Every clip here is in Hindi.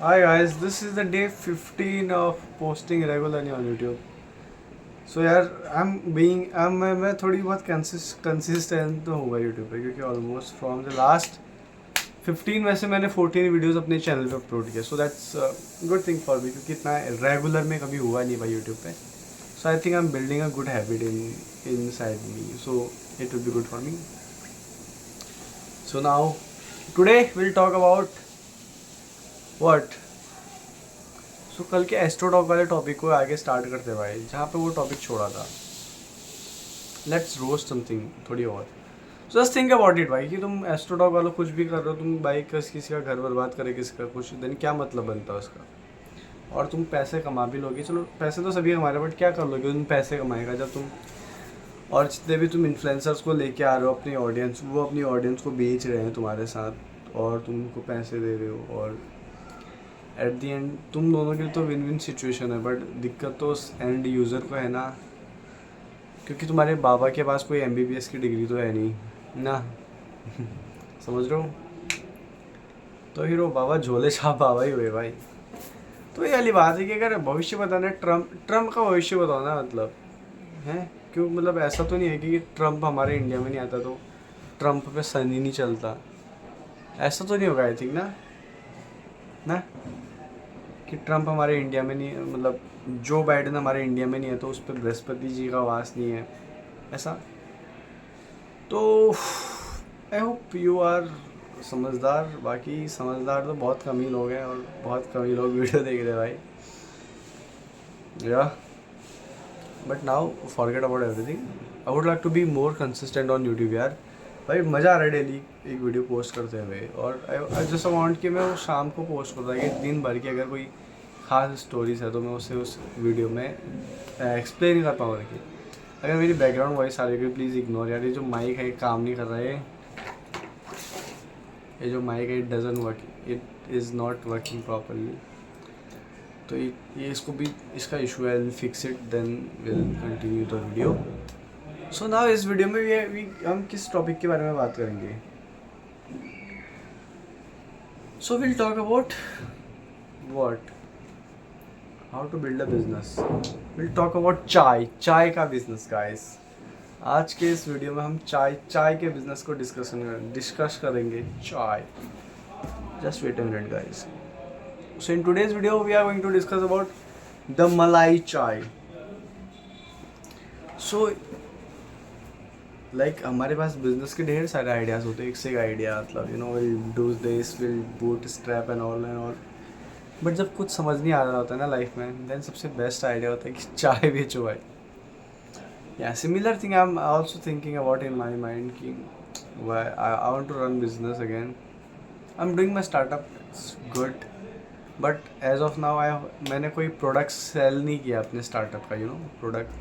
Hi guys, this is the day 15 of posting regularly on YouTube. So यार मैं थोड़ी बहुत कंसिस्टेंट तो हुआ यूट्यूब पे क्योंकि ऑलमोस्ट फ्रॉम द लास्ट 15 में से मैंने 14 वीडियोस अपने चैनल पे अपलोड किया. So that's good thing for मी क्योंकि इतना रेगुलर में कभी हुआ नहीं भाई यूट्यूब पे. So I think I am building a good habit inside me. So it will be good for me. So now today will talk about what. So कल के एस्ट्रोटॉक वाले टॉपिक को आगे स्टार्ट करते भाई जहाँ पे वो टॉपिक छोड़ा था. लेट्स रोस्ट समथिंग थोड़ी और. So just think about it भाई कि तुम एस्ट्रोटॉक वालों कुछ भी कर रहे हो, तुम भाई किसी का घर बर्बाद करे, किसी का कुछ, देन क्या मतलब बनता है उसका. और तुम पैसे कमा भी लोगे, चलो पैसे तो सभी कमा रहे, बट क्या कर लोगे तुम पैसे कमाएगा जब तुम. और जितने भी तुम इन्फ्लुएंसर्स को लेके आ रहे हो अपनी ऑडियंस, वो अपनी ऑडियंस को बेच रहे हैं तुम्हारे साथ और तुम उनको पैसे दे रहे हो. और एट दी एंड तुम दोनों के लिए तो विन विन सिचुएशन है, बट दिक्कत तो उस एंड यूज़र को है ना, क्योंकि तुम्हारे बाबा के पास कोई एमबीबीएस की डिग्री तो है नहीं ना. समझ रहे हो. तो हीरो बाबा झोले छाप बाबा ही हुए भाई. तो ये वाली बात है कि अगर भविष्य बताना है, ट्रम्प का भविष्य बताओ ना, मतलब है क्यों. मतलब ऐसा तो नहीं है कि ट्रम्प हमारे इंडिया में नहीं आता तो ट्रम्प पे सन ही नहीं चलता. ऐसा तो नहीं होगा आई थिंक ना कि ट्रम्प हमारे इंडिया में नहीं, मतलब जो बाइडन हमारे इंडिया में नहीं है तो उस पर बृहस्पति जी का वास नहीं है ऐसा. तो आई होप यू आर समझदार. बाकी समझदार तो बहुत कम ही लोग हैं और बहुत कम ही लोग वीडियो देख रहे हैं भाई. Yeah but now forget about everything. I would like to be more consistent on YouTube यार. भाई मज़ा आ रहा है डेली एक वीडियो पोस्ट करते हुए. और आई जस्ट वांट कि मैं वो शाम को पोस्ट करता कि दिन भर की अगर कोई खास स्टोरीज है तो मैं उसे उस वीडियो में एक्सप्लेन कर पाऊँ कि. अगर मेरी बैकग्राउंड वॉइस आ रही है प्लीज़ इग्नोर यार. ये जो माइक है काम नहीं कर रहा है. ये जो माइक है it doesn't work, it is not working properly. तो ये इसको भी इसका इशू है. Will fix it then will continue the video. So now इस वीडियो में हम किस टॉपिक के बारे में बात करेंगे. So will talk about what, how to build a business. Will talk about चाय का बिजनेस गाइस. आज के इस वीडियो में हम चाय के बिजनेस को डिस्कस करेंगे. चाय. Just wait a minute guys. So in today's video we are going to discuss about the malai chai. So like हमारे पास बिजनेस के ढेर सारे आइडियाज़ होते हैं. एक से एक आइडिया, मतलब you know will do this, will boot strap and all. But जब कुछ समझ नहीं आ रहा होता है ना लाइफ में, देन सबसे बेस्ट आइडिया होता है कि चाय बेचो भाई. या similar thing I am also thinking about in my mind कि I want to run business again. I am doing my startup, it's good. But as of now मैंने कोई प्रोडक्ट सेल नहीं किया अपने स्टार्टअप का. You know product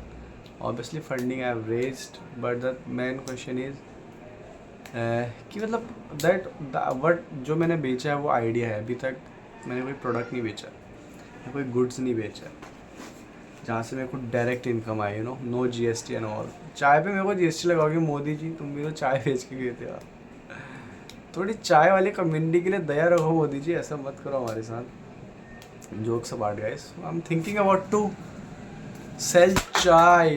obviously funding I have raised, but the main question is कि मतलब दैट बट जो मैंने बेचा है वो आइडिया है. अभी तक मैंने कोई प्रोडक्ट नहीं बेचा, मैं कोई गुड्स नहीं बेचा जहाँ से मेरे को डायरेक्ट इनकम आए. You know GST and all. चाय पे मेरे को जीएसटी लगाओगे मोदी जी, तुम भी तो चाय बेच के गए थे यार. थोड़ी चाय वाली कम्युनिटी के लिए दया रखो मोदी जी, ऐसा मत करो हमारे साथ. Jokes about guys, I am thinking about to sell chai.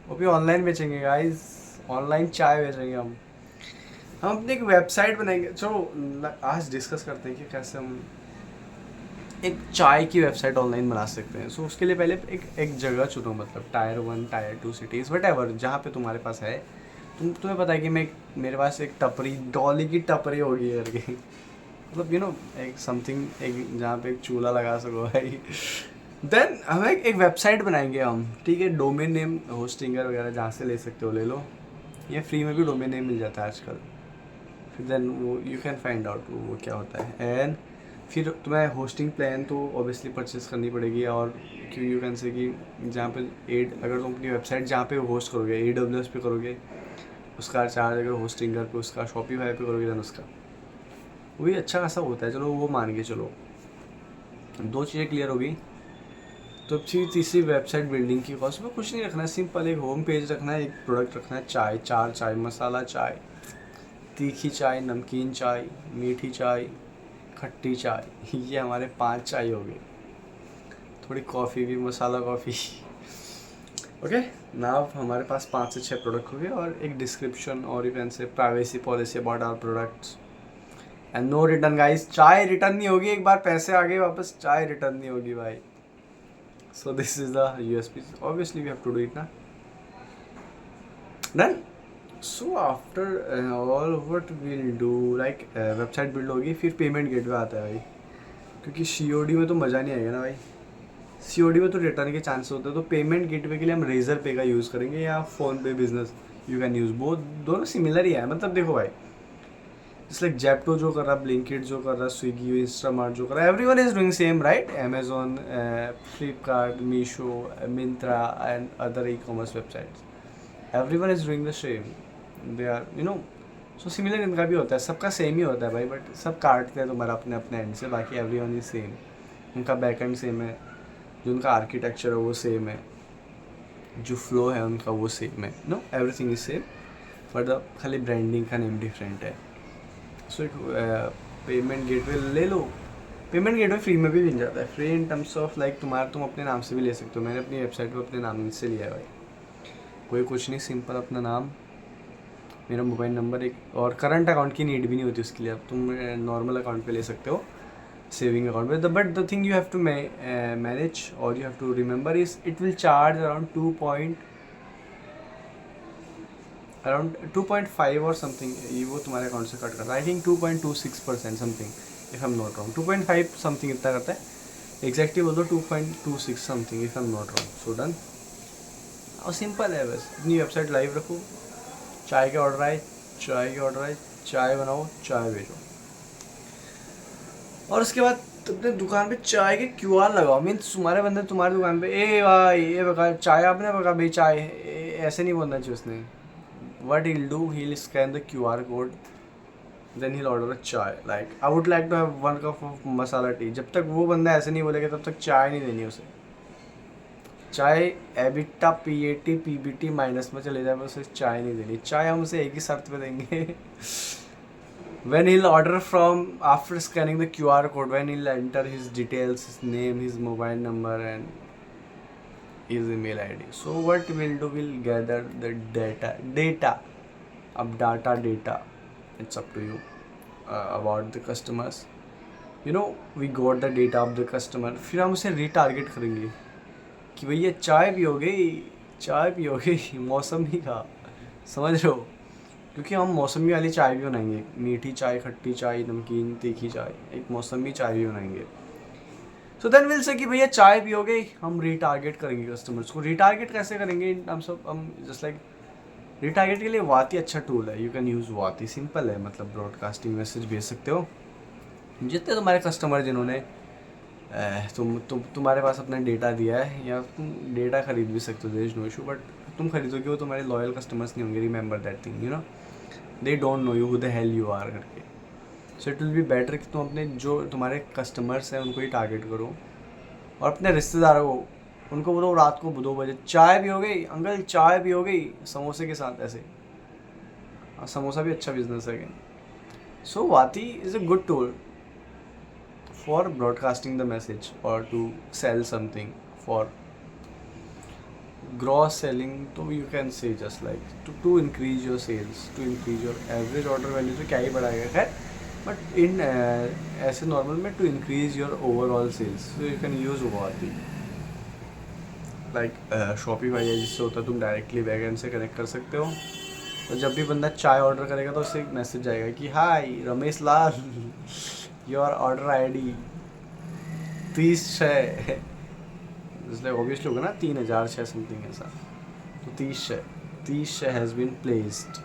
वो भी ऑनलाइन बेचेंगे गाइस, ऑनलाइन चाय बेचेंगे हम अपनी एक वेबसाइट बनाएंगे. चलो आज डिस्कस करते हैं कि कैसे हम एक चाय की वेबसाइट ऑनलाइन बना सकते हैं. सो उसके लिए पहले एक जगह चुनो, मतलब tyre 1 tyre 2 cities what ever जहाँ पे तुम्हारे पास है. तुम्हें पता है कि मेरे पास एक टपरी, डॉली की टपरी होगी करके. मतलब यू नो एक समथिंग, एक जहाँ पे एक चूल्हा लगा सको भाई. देन हम एक वेबसाइट बनाएंगे हम, ठीक है. डोमेन नेम होस्टिंगर वगैरह जहाँ से ले सकते हो ले लो. ये फ्री में भी डोमेन नेम मिल जाता है आजकल. फिर देन वो यू कैन फाइंड आउट वो क्या होता है. एंड फिर तुम्हें होस्टिंग प्लान तो ऑब्वियसली परचेस करनी पड़ेगी. और क्यों यू कैन से कि जहाँ पे अगर तुम अपनी वेबसाइट जहाँ पे होस्ट करोगे AWS पे करोगे उसका चार्ज, अगर होस्टिंगर पे उसका, शॉपिफाई पे करोगे देन उसका वो भी अच्छा खासा होता है. चलो वो मान के चलो, दो चीज़ें क्लियर होगी. तो तीसरी वेबसाइट बिल्डिंग की कॉस्ट में कुछ नहीं रखना है. सिंपल एक होम पेज रखना है, एक प्रोडक्ट रखना है. चाय मसाला चाय, तीखी चाय, नमकीन चाय, मीठी चाय, खट्टी चाय ये हमारे 5 चाय हो गए, थोड़ी कॉफ़ी भी, मसाला कॉफ़ी। ओके, नाउ हमारे पास 5 से 6 प्रोडक्ट हो गए और एक डिस्क्रिप्शन और you can say privacy policy about our products and no return guys. चाय रिटर्न नहीं होगी, एक बार पैसे आ गए वापस चाय रिटर्न नहीं होगी भाई। So this is the USP, obviously we have to do it ना। Done. So after all what will do, like website build होगी, फिर पेमेंट गेटवे आता है भाई, क्योंकि सीओडी में तो मज़ा नहीं आएगा ना भाई। सीओडी में तो रिटर्न के चांस होते हैं, तो पेमेंट गेटवे के लिए हम रेजर पे का यूज़ करेंगे या फ़ोन पे business, you can use both, दोनों सिमिलर ही है। मतलब देखो भाई, इट्स लाइक जेप्टो जो कर रहा है, ब्लिंकिट जो कर रहा है, स्विगी, इंस्टामार्ट जो कर रहा है, everyone is doing same right. Amazon, Flipkart, Meesho, Myntra and other e commerce websites, everyone is doing the same, they are you know. So similar इनका भी होता है, सबका सेम ही होता है भाई, बट सब काटते हैं तुम्हारा अपने अपने एंड से, बाकी एवरीवन इज सेम। उनका बैक एंड सेम है, जो उनका आर्किटेक्चर है वो सेम है, जो फ्लो है उनका वो सेम है, know everything is same, but खाली ब्रांडिंग का नेम डिफरेंट है। सो एक पेमेंट गेटवे ले लो। पेमेंट गेटवे फ्री में भी मिल जाता है, free in terms of like तुम अपने नाम से भी ले सकते हो। मैंने अपनी वेबसाइट पर अपने नाम से लिया है भाई, कोई कुछ नहीं, सिंपल अपना नाम, मेरा मोबाइल नंबर, एक और करंट अकाउंट की नीड भी नहीं होती उसके लिए, अब तुम नॉर्मल अकाउंट पे ले सकते हो, सेविंग अकाउंट पे। But the thing you have to manage और you have to remember is it will charge around 2.5 और समथिंग, ये वो तुम्हारे अकाउंट से कट करता है, I think 2.26% something, if I am not wrong. 2.5 something इतना करता है, एग्जैक्टली बोल दो 2.26 something if I am not wrong. So done, और सिंपल है बस, अपनी वेबसाइट लाइव रखो, चाय के ऑर्डर आए, चाय बनाओ, चाय भेजो, और उसके बाद अपने दुकान पे चाय के QR लगाओ। मीन्स तुम्हारे बंदे तुम्हारी दुकान पे, ए भाई ये बका चाय, आपने बका भाई चाय, ऐसे नहीं बोलना चाहिए उसने। What he'll do, he'll scan the QR code, then he'll order a chai. Like, I would like to have 1 cup of masala tea. जब तक वो बंदा ऐसे नहीं बोलेगा तब तक चाय नहीं देनी उसे। चाय एबिटा PAT PBT माइनस में चले जाए, उसे चाय नहीं देनी। चाय हम उसे एक ही शर्त पे देंगे, when he'll order from, after scanning the QR code, when he'll enter his details, his name, his mobile number and his email ID. So what we'll do, we'll gather the data, अब data, it's up to you, about the customers, you know, we got the data of the customer, फिर हम उसे रिटारगेट करेंगे कि भैया चाय पियोगे मौसमी का, समझ रहे हो, क्योंकि हम मौसमी वाली चाय भी बनाएंगे, मीठी चाय, खट्टी चाय, नमकीन, तीखी चाय, एक मौसमी चाय भी बनाएंगे। सो देन विल से कि भैया चाय पियोगे, हम रिटारगेट करेंगे कस्टमर्स को। रिटारगेट कैसे करेंगे, इन टर्म्स ऑफ हम जस्ट लाइक, रिटारगेट के लिए वाती अच्छा टूल है, यू कैन यूज़ वाती, सिंपल है, मतलब ब्रॉडकास्टिंग मैसेज भेज सकते हो। जितने तुम्हारे कस्टमर जिन्होंने तुम्हारे पास अपना डेटा दिया है, या तुम डेटा खरीद भी सकते हो, there is no issue, but तुम खरीदोगे वो तुम्हारे लॉयल कस्टमर्स नहीं होंगे, remember that thing, you know, they don't know you who the hell you are करके। So it will be better कि तुम अपने जो तुम्हारे कस्टमर्स हैं उनको ही टारगेट करो, और अपने रिश्तेदारों को, उनको बोलो रात को 2 बजे चाय भी हो गई अंकल, चाय भी हो गई समोसे के साथ, ऐसे। हाँ, समोसा भी अच्छा बिजनेस है। So Wati is a good tool for broadcasting the message और to sell something, for gross selling, तो you can say just like to increase your sales, to increase your average order value, तो क्या ही बढ़ाएगा खैर, बट इन ऐसे नॉर्मल में to increase your overall sales, so you can use वाती। लाइक शॉपिफाई है, जिससे होता है तुम डायरेक्टली बैकएंड से कनेक्ट कर सकते हो, तो जब भी बंदा चाय ऑर्डर करेगा तो उससे एक मैसेज आएगा कि हाय Ramesh Lal, your order ID 36, इसलिए ऑब्वियसली होगा ना 3006 समथिंग ऐसा, तो 30 has been placed,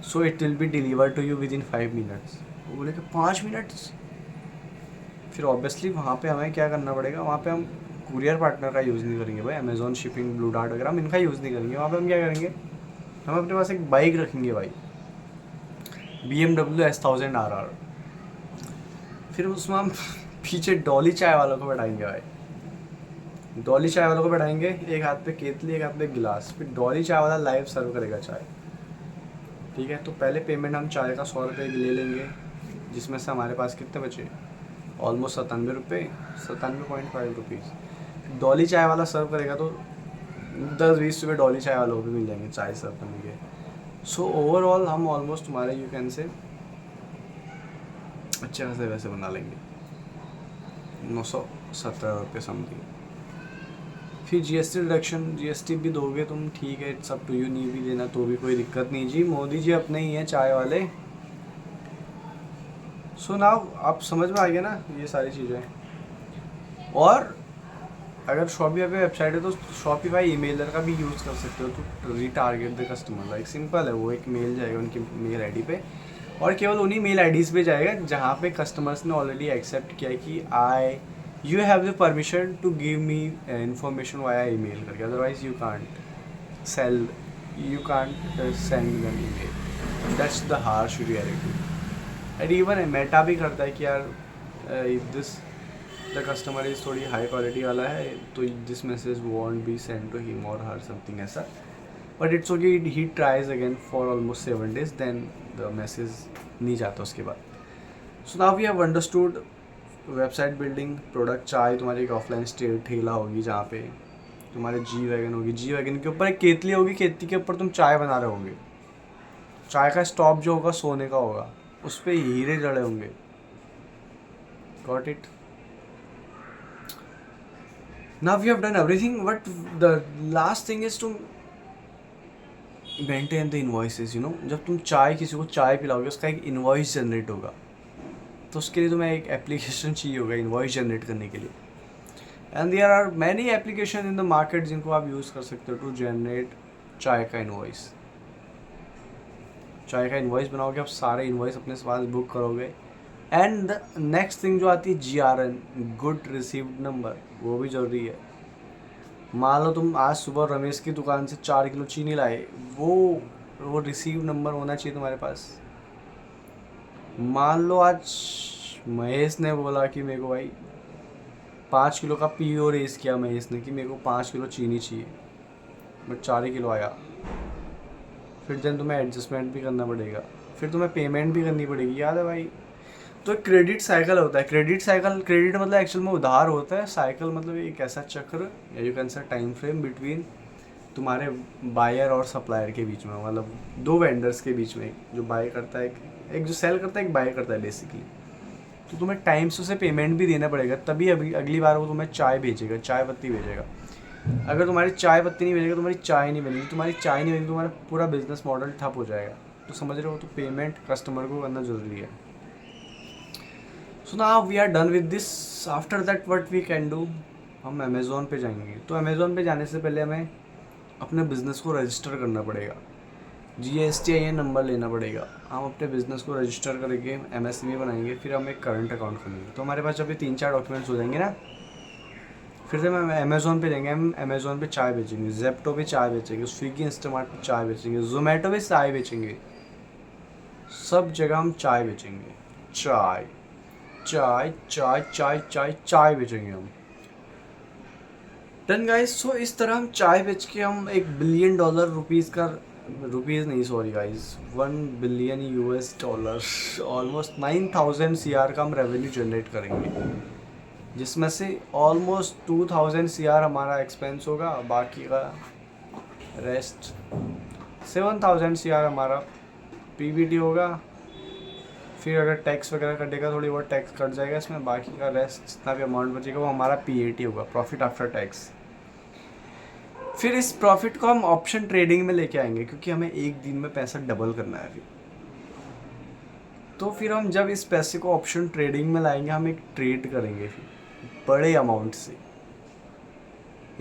so it will be deliver to you within 5 minutes. वो बोले कि 5 मिनट्स, फिर ऑब्वियसली वहाँ पे हमें क्या करना पड़ेगा, वहाँ पे हम कुरियर पार्टनर का यूज़ नहीं करेंगे भाई, अमेजॉन शिपिंग, ब्लू डार्ट वगैरह, हम इनका यूज़ नहीं करेंगे। वहाँ पे हम क्या करेंगे, हम अपने पास एक बाइक रखेंगे भाई, BMW S1000 RR, फिर उसमें हम पीछे डॉली चाय वालों को बैठाएंगे भाई, डॉली चाय वालों को बैठाएंगे, एक हाथ पे केतली, एक हाथ पे गिलास, फिर डॉली चाय वाला लाइव सर्व करेगा चाय, ठीक है। तो पहले पेमेंट हम चाय का 100 रुपये ले लेंगे, जिसमें से हमारे पास कितने बचे, ऑलमोस्ट 97 रुपये, 97.5 रुपीज़। डॉली चाय वाला सर्व करेगा तो 10-20 रुपये डॉली चाय वालों को भी मिल जाएंगे चाय सर्व करने के। सो ओवरऑल हम ऑलमोस्ट तुम्हारे यू कैन से अच्छे खासे वैसे बना लेंगे 917 रुपये समथिंग। फिर जीएसटी रिडक्शन, जीएसटी भी दोगे तुम, ठीक है, इट्स अप टू यू, नहीं भी देना तो भी कोई दिक्कत नहीं जी, मोदी जी अपने ही हैं चाय वाले। सो नाउ आप समझ में आ गया ना ये सारी चीज़ें। और अगर शॉपिफाई पे वेबसाइट है तो शॉपिफाई ईमेलर का भी यूज़ कर सकते हो to retarget the customer. Like simple है, वो एक मेल जाएगा उनकी मेल आईडी पे, और केवल उन्हीं मेल आईडीज़ पे जाएगा जहाँ पे कस्टमर्स ने ऑलरेडी एक्सेप्ट किया कि you have the permission to give me information via email करके, otherwise you can't sell, you can't send them email. That's the harsh reality. And even Meta भी करता है कि यार if this the customer is थोड़ी हाई क्वालिटी वाला है तो this message won't be send to him और हर समथिंग ऐसा, but it's okay, he tries again for almost 7 days, then the message नहीं जाता उसके बाद। So now we have understood website building, product चाय तुम्हारी एक ऑफलाइन स्टेट ठेला होगी जहाँ पे तुम्हारे जी वैगन होगी, जी वैगन के ऊपर एक केतली होगी, केतली के ऊपर तुम चाय बना रहे होगे, चाय का स्टॉप जो होगा सोने का होगा, उस पर हीरे जड़े होंगे। Got it? Now we have done everything, but the last thing is to maintain the invoices, you know। जब तुम चाय किसी को चाय पिलाओगे उसका एक इन्वॉइस जनरेट होगा, तो उसके लिए तुम्हें एक एप्लीकेशन चाहिए होगा इन्वॉइस जनरेट करने के लिए। And there are many application in the market जिनको आप यूज़ कर सकते हो टू जनरेट चाय का इन्वॉइस। चाय का इन्वॉइस बनाओगे, आप सारे इन्वॉइस अपने पास बुक करोगे। एंड द नेक्स्ट थिंग जो आती है GRN, गुड रिसीव्ड नंबर, वो भी ज़रूरी है। मान लो तुम आज सुबह रमेश की दुकान से 4 किलो चीनी लाए, वो रिसीव नंबर होना चाहिए तुम्हारे पास। मान लो आज महेश ने बोला कि मेरे को भाई 5 किलो का PO रेस किया महेश ने कि मेरे को 5 किलो चीनी चाहिए, बट 4 ही किलो आया, फिर जब तुम्हें एडजस्टमेंट भी करना पड़ेगा, फिर तुम्हें पेमेंट भी करनी पड़ेगी, याद है भाई। तो क्रेडिट साइकिल होता है, क्रेडिट साइकिल, क्रेडिट मतलब एक्चुअल में उधार होता है, साइकिल मतलब एक ऐसा चक्र या यू कैन से टाइम फ्रेम बिटवीन तुम्हारे बायर और सप्लायर के बीच में, मतलब 2 वेंडर्स के बीच में, जो बाय करता है एक जो सेल करता है, एक बाय करता है बेसिकली। तो तुम्हें टाइम से उसे पेमेंट भी देना पड़ेगा, तभी अगली बार वो तुम्हें चाय भेजेगा, चाय पत्ती भेजेगा। अगर तुम्हारी चाय पत्ती नहीं भेजेगा, तुम्हारी चाय नहीं बनेगी, तुम्हारी चाय नहीं बनेगी, तुम्हारा पूरा बिजनेस मॉडल ठप हो जाएगा। तो समझ रहे हो, तो पेमेंट कस्टमर को करना ज़रूरी है। So now we are done with this. After that what we can do, हम अमेज़ोन पे जाएंगे। तो अमेज़ोन पे जाने से पहले हमें अपने बिज़नेस को रजिस्टर करना पड़ेगा, GSTIN नंबर लेना पड़ेगा। हम अपने बिज़नेस को रजिस्टर करके MSME बनाएंगे, फिर हम एक करंट अकाउंट खोलेंगे। तो हमारे पास जब ये 3-4 डॉक्यूमेंट्स हो जाएंगे ना, फिर से हम अमेज़ोन पे जाएंगे, हम अमेज़ोन पे चाय बेचेंगे, जेप्टो पे चाय बेचेंगे, स्विगी इंस्टामार्ट पे चाय बेचेंगे, जोमेटो पे चाय बेचेंगे, सब जगह हम चाय बेचेंगे। चाय चाय चाय चाय चाय चाय बेचेंगे हम। Done guys. सो इस तरह हम चाय बेच के हम $1 बिलियन रुपीज़ का, रुपीज़ नहीं sorry guys, $1 billion almost 9,000 CR का हम रेवेन्यू जनरेट करेंगे, जिसमें से ऑलमोस्ट 2,000 CR हमारा एक्सपेंस होगा, बाकी का रेस्ट 7,000 CR हमारा PBT होगा। फिर अगर टैक्स वगैरह कटेगा, थोड़ी बहुत टैक्स कट जाएगा इसमें, बाकी का रेस्ट जितना भी अमाउंट बचेगा वो हमारा PAT होगा, प्रॉफिट आफ्टर टैक्स। फिर इस प्रॉफिट को हम ऑप्शन ट्रेडिंग में लेके आएंगे, क्योंकि हमें एक दिन में पैसा डबल करना है। फिर हम जब इस पैसे को ऑप्शन ट्रेडिंग में लाएंगे, हम एक ट्रेड करेंगे फिर बड़े अमाउंट से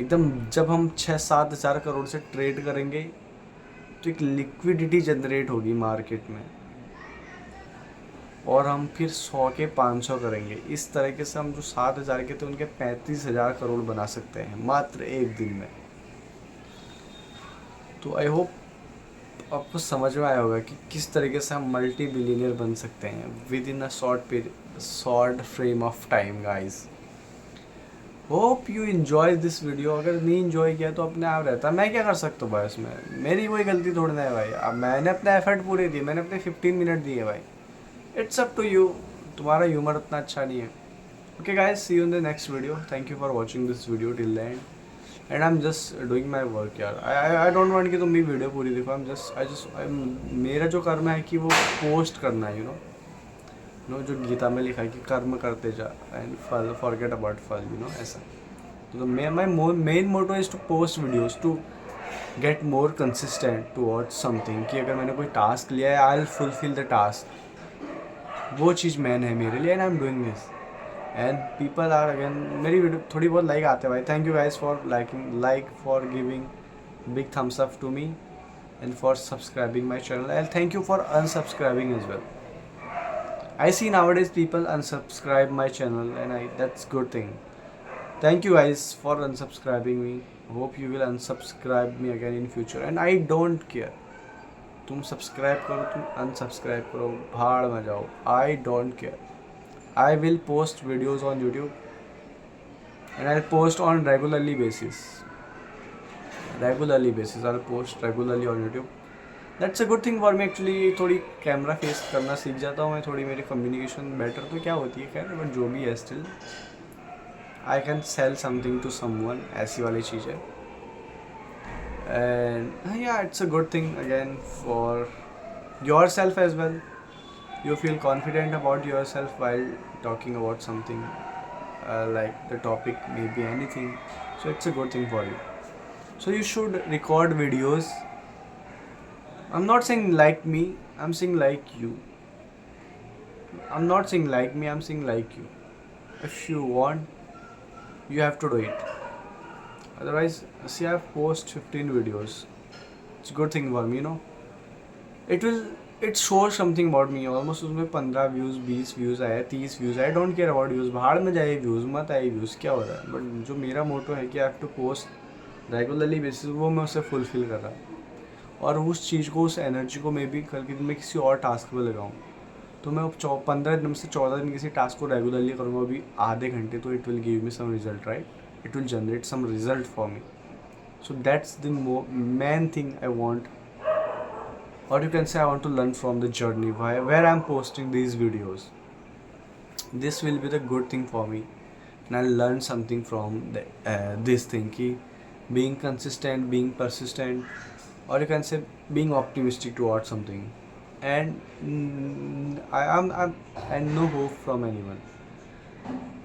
एकदम। जब हम 6-7 हज़ार करोड़ से ट्रेड करेंगे तो एक लिक्विडिटी जनरेट होगी मार्केट में, और हम फिर 100 के 500 करेंगे। इस तरीके से हम जो 7,000 के थे उनके 35,000 करोड़ बना सकते हैं मात्र एक दिन में। तो आई होप आपको समझ में आया होगा कि किस तरीके से हम मल्टी बिलियनियर बन सकते हैं with in a short frame of time guys. Hope you enjoy this video. अगर नहीं इन्जॉय किया तो अपने आप रहता, मैं क्या कर सकता हूँ भाई उसमें, मेरी कोई गलती थोड़ी ना है भाई। अब मैंने अपना एफर्ट पूरे दिए, मैंने अपने 15 मिनट दिए भाई, इट्स अप टू यू। तुम्हारा ह्यूमर उतना अच्छा नहीं है, Okay guys, see you in the next video. Thank you for watching this video till the end. And I'm just doing my work यार. I don't want कि तुम भी वीडियो पूरी देखो. मेरा जो कर्म है कि वो पोस्ट करना है, जो गीता में लिखा है कि कर्म करते जा एंड फल फॉरगेट अबाउट फल, ऐसा. तो my main motto is to post videos to get more consistent towards something, कि अगर मैंने कोई टास्क लिया है I will fulfil the task. वो चीज़ मैन है मेरे लिए and I am doing this and people are again. मेरी वीडियो थोड़ी बहुत लाइक आते हैं भाई. Thank you guys for like for giving big thumbs up to me and for subscribing my channel and thank you for unsubscribing as well. I see nowadays people unsubscribe my channel and that's good thing. Thank you guys for unsubscribing me. Hope you will unsubscribe me again in future and I don't care. तुम सब्सक्राइब करो, तुम अनसब्सक्राइब करो, भाड़ में जाओ. I don't care. I will post videos on YouTube and I'll post on regularly basis. I'll post regularly on YouTube. That's a good thing for me actually. थोड़ी कैमरा फेस करना सीख जाता हूँ मैं, थोड़ी मेरी कम्युनिकेशन बेटर तो क्या होती है खैर, बट जो भी है still I can sell something to someone, ऐसी वाली चीज़ है. And yeah it's a good thing again for your self as well. You feel confident about your self while talking about something like the topic may be any thing. So it's a good thing for you. So you should record videos. I'm not saying like me, I'm saying like you. I'm not saying like me, I'm saying like you. If you want, you have to do it. Otherwise, see, I've posted 15 videos. It's a good thing for me, It shows something about me. Almost उसमें 15 views, 20 views आए, 30 views आए. I don't care about views. भाड़ में जाए views, मत आए views, क्या हो रहा है. But जो मेरा मोटो है कि I have to post regularly basis, वो मैं उसे fulfill कर रहा. और उस चीज़ को, उस एनर्जी को मैं भी कल के दिन में किसी और टास्क पे लगाऊँ. तो मैं 15 दिन से 14 दिन किसी टास्क को रेगुलरली करूँगा अभी आधे घंटे, तो it will give me some result, right. It will generate some result for me. So that's the main thing I want, और you can say I want to learn from the journey where I am posting these videos. This will be the good thing for me and I learn something from this thing, कि being consistent, being persistent, or you can say being optimistic towards something and I'm and no hope from anyone.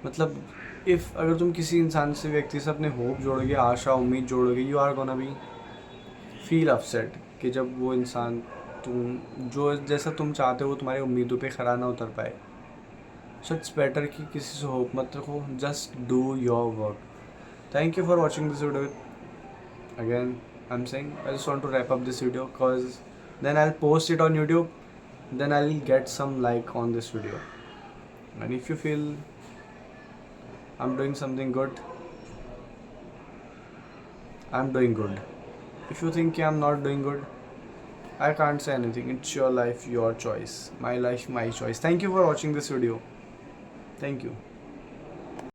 मतलब if अगर तुम किसी इंसान से, व्यक्ति से अपने होप जोड़ोगे, आशा उम्मीद जोड़ोगे, you are gonna be feel upset कि जब वो इंसान तुम जो जैसा तुम चाहते हो वो तुम्हारी उम्मीदों पे खरा ना उतर पाए. सो इट्स बेटर कि किसी से होप मत रखो, just do your work. Thank you for watching this video. Again I'm saying I just want to wrap up this video because then I'll post it on YouTube, then I'll get some like on this video. And if you feel I'm doing something good, I'm doing good. If you think I'm not doing good, I can't say anything. It's your life, your choice. My life, my choice. Thank you for watching this video. Thank you.